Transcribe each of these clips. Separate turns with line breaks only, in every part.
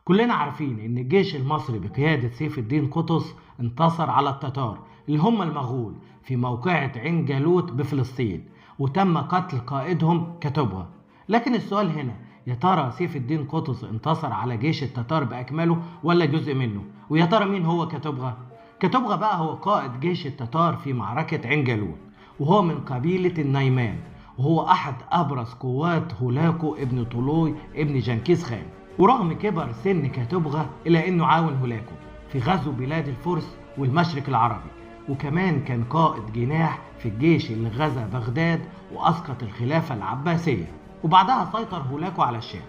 كلنا عارفين ان الجيش المصري بقيادة سيف الدين قطز انتصر على التتار اللي هم المغول في موقعة عين جالوت بفلسطين، وتم قتل قائدهم كتبغة. لكن السؤال هنا، يا ترى سيف الدين قطز انتصر على جيش التتار بأكمله ولا جزء منه؟ ويا ترى مين هو كتبغة؟ كتبغة بقى هو قائد جيش التتار في معركة عين جالوت، وهو من قبيلة النايمان، وهو أحد أبرز قوات هولاكو ابن طولوي ابن جنكيز خان. ورغم كبر سن كتبغة إلا أنه عاون هولاكو في غزو بلاد الفرس والمشرق العربي، وكمان كان قائد جناح في الجيش اللي غزا بغداد وأسقط الخلافة العباسية، وبعدها سيطر هولاكو على الشام.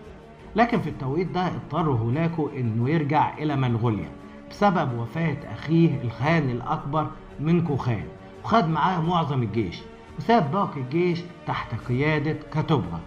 لكن في التوقيت ده اضطر هولاكو أنه يرجع إلى منغوليا بسبب وفاة أخيه الخان الأكبر منكو خان، وخد معاه معظم الجيش وساب باقي الجيش تحت قيادة كتبغة.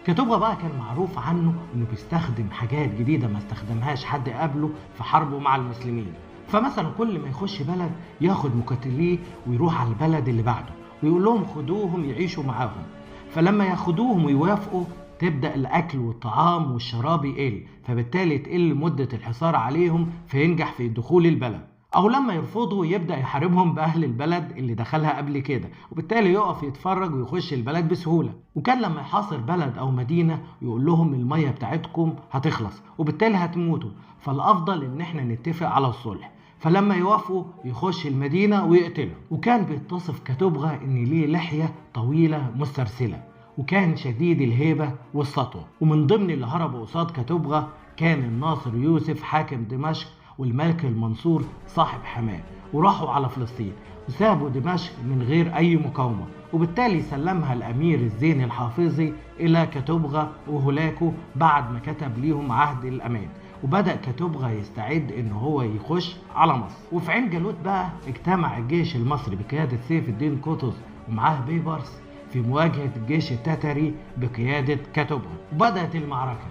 كتبغة بقى كان معروف عنه انه بيستخدم حاجات جديدة ما استخدمهاش حد قبله في حربه مع المسلمين. فمثلا كل ما يخش بلد ياخد مقاتليه ويروح على البلد اللي بعده ويقول لهم خدوهم يعيشوا معاهم، فلما ياخدوهم ويوافقوا تبدأ الأكل والطعام والشراب يقل، فبالتالي تقل مدة الحصار عليهم فينجح في دخول البلد. أو لما يرفضوا يبدأ يحاربهم بأهل البلد اللي دخلها قبل كده، وبالتالي يقف يتفرج ويخش البلد بسهولة. وكان لما يحاصر بلد أو مدينة يقول لهم المية بتاعتكم هتخلص وبالتالي هتموتوا، فالأفضل إن احنا نتفق على الصلح. فلما يوافقوا يخش المدينة ويقتله. وكان بيتصف كتبغة إن ليه لحية طويلة مسترسلة، وكان شديد الهيبة والسطوة. ومن ضمن اللي هربوا قصاد كتبغة كان الناصر يوسف حاكم دمشق والملك المنصور صاحب حماه، وراحوا على فلسطين وسابوا دمشق من غير أي مقاومة، وبالتالي سلمها الأمير الزين الحافظي إلى كتبغة وهولاكو بعد ما كتب ليهم عهد الأمان. وبدأ كتبغة يستعد إن هو يخش على مصر. وفي عين جالوت بقى اجتمع الجيش المصري بقيادة سيف الدين قطز ومعاه بيبرس في مواجهة الجيش التتري بقيادة كتبغة، وبدأت المعركة.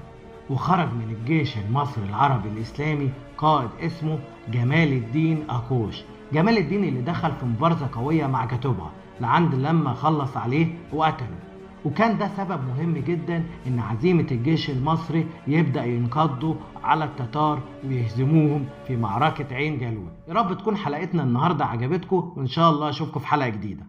وخرج من الجيش المصري العربي الإسلامي قائد اسمه جمال الدين أكوش. جمال الدين اللي دخل في مبارزة قوية مع كتبغة لعند لما خلص عليه وقتله. وكان ده سبب مهم جدا ان عزيمة الجيش المصري يبدأ ينقضوا على التتار ويهزموهم في معركة عين جالوت. يا رب تكون حلقتنا النهاردة عجبتكم، وان شاء الله اشوفكم في حلقة جديدة.